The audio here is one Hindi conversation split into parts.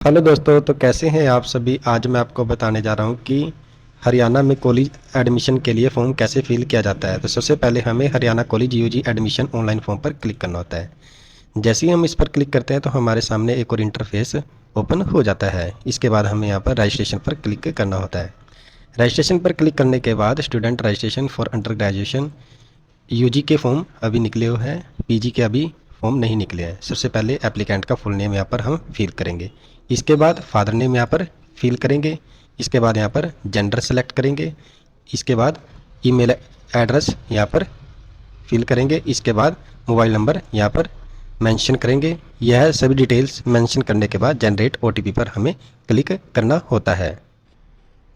हेलो दोस्तों, तो कैसे हैं आप सभी। आज मैं आपको बताने जा रहा हूं कि हरियाणा में कॉलेज एडमिशन के लिए फ़ॉर्म कैसे फिल किया जाता है। तो सबसे पहले हमें Haryana college UG admission online form पर क्लिक करना होता है। जैसे ही हम इस पर क्लिक करते हैं तो हमारे सामने एक और इंटरफेस ओपन हो जाता है। इसके बाद हमें यहाँ पर रजिस्ट्रेशन पर क्लिक करना होता है। रजिस्ट्रेशन पर क्लिक करने के बाद student registration for under graduation UG के फॉर्म अभी निकले हुए हैं, पीजी के अभी फॉर्म नहीं निकले हैं। सबसे पहले एप्लीकेंट का फुल नेम यहाँ पर हम फिल करेंगे। इसके बाद फादर नेम यहाँ पर फिल करेंगे। इसके बाद यहाँ पर जेंडर सेलेक्ट करेंगे। इसके बाद ईमेल एड्रेस यहाँ पर फिल करेंगे। इसके बाद मोबाइल नंबर यहाँ पर मेंशन करेंगे। यह सभी डिटेल्स मेंशन करने के बाद जनरेट ओटीपी पर हमें क्लिक करना होता है।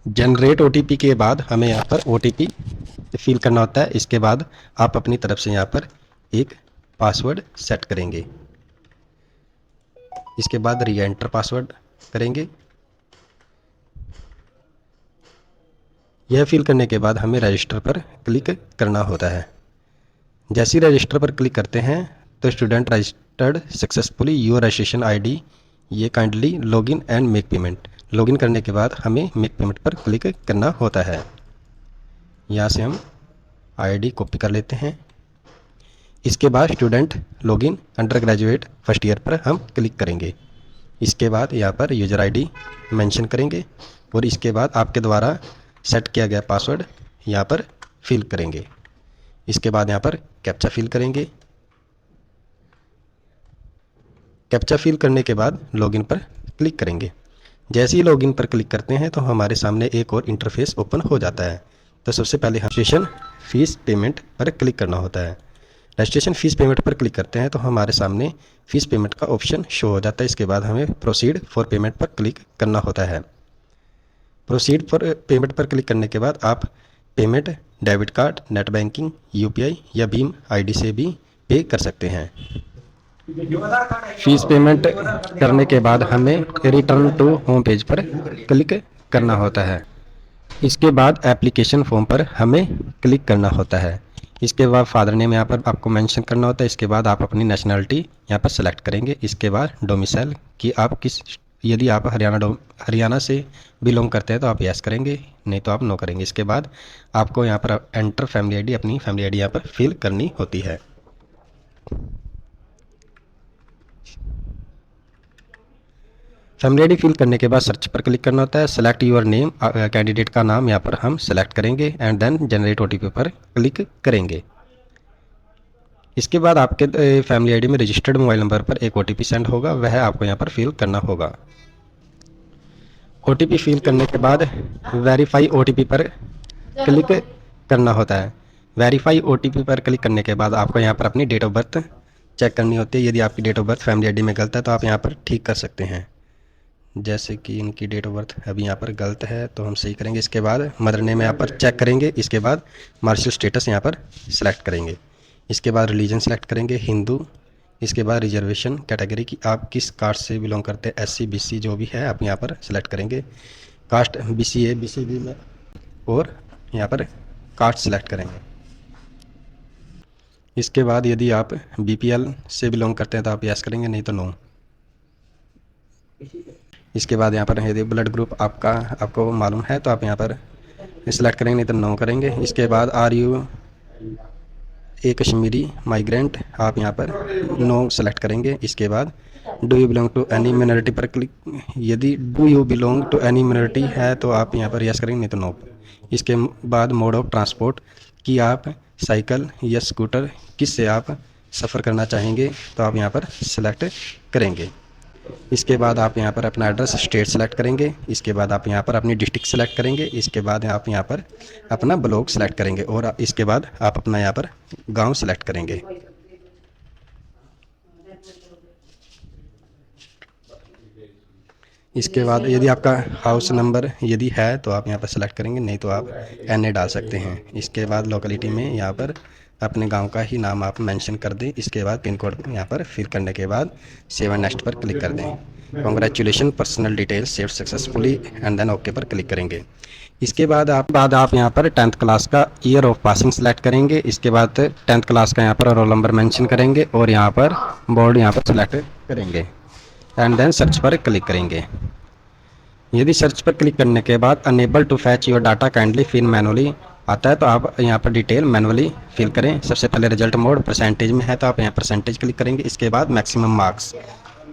जनरेट ओटीपी के बाद हमें यहाँ पर ओटीपी फिल करना होता है। इसके बाद आप अपनी तरफ से यहाँ पर एक पासवर्ड सेट करेंगे। इसके बाद री एंटर पासवर्ड करेंगे। यह फिल करने के बाद हमें रजिस्टर पर क्लिक करना होता है। जैसे ही रजिस्टर पर क्लिक करते हैं तो student registered successfully your registration ID, ये kindly login and make payment. Login करने के बाद हमें मेक पेमेंट पर क्लिक करना होता है। यहाँ से हम आईडी कॉपी कर लेते हैं। इसके बाद student login under graduate first year पर हम क्लिक करेंगे। इसके बाद यहाँ पर यूज़र आईडी मेंशन करेंगे और इसके बाद आपके द्वारा सेट किया गया पासवर्ड यहाँ पर फिल करेंगे। इसके बाद यहाँ पर कैप्चा फिल करेंगे। कैप्चा फिल करने के बाद लॉगिन पर क्लिक करेंगे। जैसे ही लॉगिन पर क्लिक करते हैं तो हमारे सामने एक और इंटरफेस ओपन हो जाता है। तो सबसे पहले हम रजिस्ट्रेशन फ़ीस पेमेंट पर क्लिक करना होता है। रजिस्ट्रेशन फ़ीस पेमेंट पर क्लिक करते हैं तो हमारे सामने फ़ीस पेमेंट का ऑप्शन शो हो जाता है। इसके बाद हमें प्रोसीड फॉर पेमेंट पर क्लिक करना होता है। प्रोसीड फॉर पेमेंट पर क्लिक करने के बाद आप payment debit card, net banking, UPI या भीम आईडी से भी पे कर सकते हैं। फीस पेमेंट करने के बाद हमें रिटर्न टू होम पेज पर क्लिक करना होता है। इसके बाद एप्लीकेशन फॉर्म पर हमें क्लिक करना होता है। इसके बाद फादर नेम यहाँ पर आपको मेंशन करना होता है। इसके बाद आप अपनी नेशनलिटी यहाँ पर सेलेक्ट करेंगे। इसके बाद डोमिसाइल कि आप किस, यदि आप हरियाणा से बिलोंग करते हैं तो आप यस करेंगे, नहीं तो आप नो करेंगे। इसके बाद आपको यहाँ पर एंटर फैमिली आईडी, अपनी फैमिली आईडी यहाँ पर फिल करनी होती है। फैमिली आईडी फिल करने के बाद सर्च पर क्लिक करना होता है। सेलेक्ट योर नेम, कैंडिडेट का नाम यहाँ पर हम सेलेक्ट करेंगे एंड देन जनरेट ओटीपी पर क्लिक करेंगे। इसके बाद आपके फैमिली आईडी में रजिस्टर्ड मोबाइल नंबर पर एक ओटीपी सेंड होगा, वह आपको यहाँ पर फिल करना होगा। ओटीपी फिल करने के बाद वेरीफाई ओटीपी पर क्लिक करना होता है। वेरीफाई ओटीपी पर क्लिक करने के बाद आपको यहाँ पर अपनी डेट ऑफ बर्थ चेक करनी होती है। यदि आपकी date of birth family ID में गलत है तो आप यहाँ पर ठीक कर सकते हैं। जैसे कि इनकी डेट ऑफ बर्थ अभी यहाँ पर गलत है तो हम सही करेंगे। इसके बाद मदर नेम यहाँ पर चेक करेंगे। इसके बाद मार्शल स्टेटस यहाँ पर सेलेक्ट करेंगे। इसके बाद रिलीजन सेलेक्ट करेंगे, हिंदू। इसके बाद रिजर्वेशन कैटेगरी की आप किस कास्ट से बिलोंग करते हैं, एससी बीसी जो भी है आप यहाँ पर सेलेक्ट करेंगे। कास्ट बीसीए बीसीबी में और यहाँ पर कास्ट सेलेक्ट करेंगे। इसके बाद यदि आप बीपीएल से बिलोंग करते हैं तो आप यस करेंगे, नहीं तो नो। इसके बाद यहाँ पर यदि ब्लड ग्रुप आपको मालूम है तो आप यहाँ पर सिलेक्ट करेंगे, नहीं तो नो करेंगे। इसके बाद are you a Kashmiri migrant, आप यहाँ पर नो सेलेक्ट करेंगे। इसके बाद do you belong to any minority पर क्लिक, यदि do you belong to any minority है तो आप यहाँ पर यस करेंगे, नहीं तो नो। इसके बाद मोड ऑफ ट्रांसपोर्ट कि आप साइकिल या स्कूटर किस से आप सफ़र करना चाहेंगे तो आप यहाँ पर सेलेक्ट करेंगे। इसके बाद आप यहाँ पर अपना एड्रेस स्टेट सेलेक्ट करेंगे। इसके बाद आप यहाँ पर अपनी डिस्ट्रिक्ट सेलेक्ट करेंगे। इसके बाद आप यहाँ पर अपना ब्लॉक सेलेक्ट करेंगे और इसके बाद आप अपना यहाँ पर गांव सेलेक्ट करेंगे। इसके बाद यदि आपका हाउस नंबर यदि है तो आप यहाँ पर सेलेक्ट करेंगे, नहीं तो आप NA डाल सकते हैं। इसके बाद लोकेलिटी में यहाँ पर अपने गांव का ही नाम आप मेंशन कर दें। इसके बाद पिन कोड यहाँ पर फिल करने के बाद सेव एंड नेक्स्ट पर क्लिक कर दें। Congratulation, personal details save successfully and then okay पर क्लिक करेंगे। इसके बाद आप यहाँ पर 10th क्लास का ईयर ऑफ पासिंग सेलेक्ट करेंगे। इसके बाद 10th क्लास का यहाँ पर रोल नंबर मेंशन करेंगे और यहाँ पर बोर्ड यहाँ पर सेलेक्ट करेंगे। एंड देन सर्च पर क्लिक करेंगे। यदि सर्च पर क्लिक करने के बाद unable to fetch your data kindly fill manually आता है तो आप यहाँ पर डिटेल मैनुअली फिल करें। सबसे पहले रिजल्ट मोड परसेंटेज में है तो आप यहाँ परसेंटेज क्लिक करेंगे। इसके बाद मैक्सिमम मार्क्स,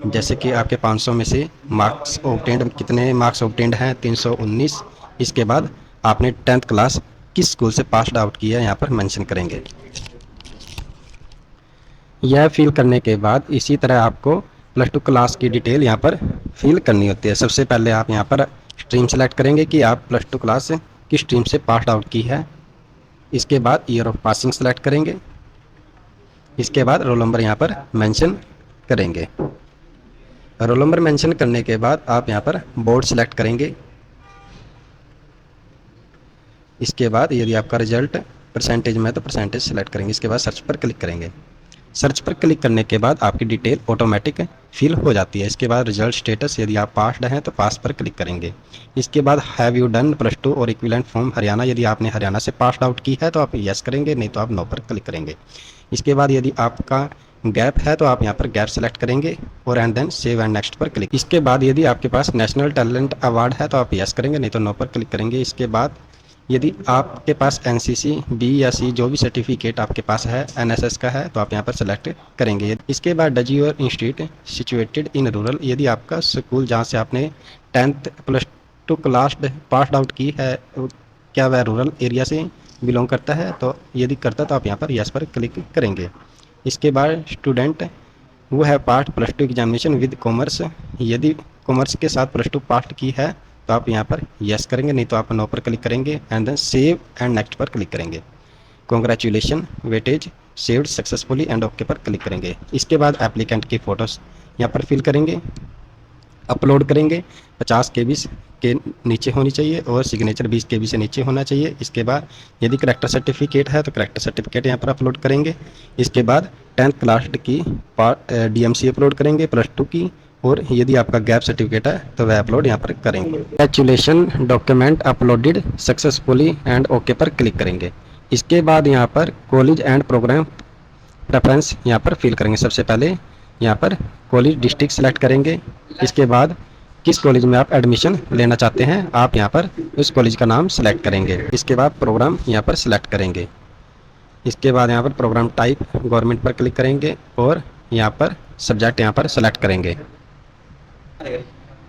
जैसे कि आपके 500 में से मार्क्स ऑब्टेंड, कितने मार्क्स ऑब्टेंड हैं 319। इसके बाद आपने 10th क्लास किस स्कूल से पास आउट किया है यहाँ पर मेंशन करेंगे। यह फिल करने के बाद इसी तरह आपको +2 क्लास की डिटेल यहाँ पर फिल करनी होती है। सबसे पहले आप यहाँ पर स्ट्रीम सेलेक्ट करेंगे कि आप +2 क्लास से किस स्ट्रीम से पास आउट की है। इसके बाद ईयर ऑफ पासिंग सेलेक्ट करेंगे। इसके बाद रोल नंबर यहाँ पर मेंशन करेंगे। रोल नंबर मेंशन करने के बाद आप यहाँ पर बोर्ड सेलेक्ट करेंगे। इसके बाद यदि आपका रिजल्ट परसेंटेज में है तो परसेंटेज सेलेक्ट करेंगे। इसके बाद सर्च पर क्लिक करेंगे। सर्च पर क्लिक करने के बाद आपकी डिटेल ऑटोमेटिक फिल हो जाती है। इसके बाद रिजल्ट स्टेटस, यदि आप पास्ड हैं तो पास पर क्लिक करेंगे। इसके बाद हैव यू डन +2 और इक्विवेलेंट फ्रॉम हरियाणा, यदि आपने हरियाणा से पास्ड आउट की है तो आप यस करेंगे, नहीं तो आप नो पर क्लिक करेंगे। इसके बाद यदि आपका गैप है तो आप यहाँ पर गैप सेलेक्ट करेंगे और and then save and next पर क्लिक। इसके बाद यदि आपके पास नेशनल टैलेंट अवार्ड है तो आप यस करेंगे, नहीं तो नो पर क्लिक करेंगे। इसके बाद यदि आपके पास एनसीसी बी या सी जो भी सर्टिफिकेट आपके पास है एनएसएस का है तो आप यहाँ पर सेलेक्ट करेंगे। इसके बाद does your institute situated in rural, यदि आपका स्कूल जहाँ से आपने 10th +2 क्लास पास आउट की है क्या वह रूरल एरिया से बिलोंग करता है, तो यदि करता तो आप यहाँ पर यस पर क्लिक करेंगे। इसके बाद स्टूडेंट वो है पास +2 एग्जामिनेशन विद कॉमर्स, यदि कॉमर्स के साथ +2 पास की है तो आप यहाँ पर यस करेंगे, नहीं तो आप नो पर क्लिक करेंगे and then save and next पर क्लिक करेंगे। Congratulation weightage saved successfully and okay पर क्लिक करेंगे। इसके बाद एप्लीकेंट की फ़ोटोज़ यहाँ पर फिल करेंगे, अपलोड करेंगे। 50 KB के नीचे होनी चाहिए और सिग्नेचर 20 KB से नीचे होना चाहिए। इसके बाद यदि करेक्टर सर्टिफिकेट है तो करेक्टर सर्टिफिकेट यहाँ पर अपलोड करेंगे। इसके बाद 10th क्लास की DMC अपलोड करेंगे +2 की, और यदि आपका गैप सर्टिफिकेट है तो वह अपलोड यहाँ पर करेंगे। Congratulation document uploaded successfully and okay पर क्लिक करेंगे। इसके बाद यहाँ पर कॉलेज एंड प्रोग्राम प्रेफरेंस यहाँ पर फिल करेंगे। सबसे पहले यहाँ पर कॉलेज डिस्ट्रिक्ट सेलेक्ट करेंगे। इसके बाद किस कॉलेज में आप एडमिशन लेना चाहते हैं आप यहाँ पर उस कॉलेज का नाम सेलेक्ट करेंगे। इसके बाद प्रोग्राम यहाँ पर सेलेक्ट करेंगे। इसके बाद यहाँ पर प्रोग्राम टाइप गवर्नमेंट पर क्लिक करेंगे और यहाँ पर सब्जेक्ट यहाँ पर सेलेक्ट करेंगे।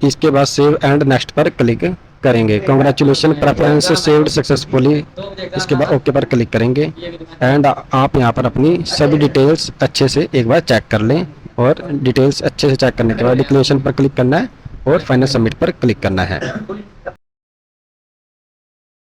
इसके बाद सेव एंड नेक्स्ट पर क्लिक करेंगे। कॉन्ग्रेचुलेशन प्रेफरेंस सेव्ड सक्सेसफुली, इसके बाद ओके पर क्लिक करेंगे एंड आप यहाँ पर अपनी सभी डिटेल्स अच्छे से एक बार चेक कर लें, और डिटेल्स अच्छे से चेक करने के बाद डिक्लेरेशन पर क्लिक करना है और फाइनल सबमिट पर क्लिक करना है।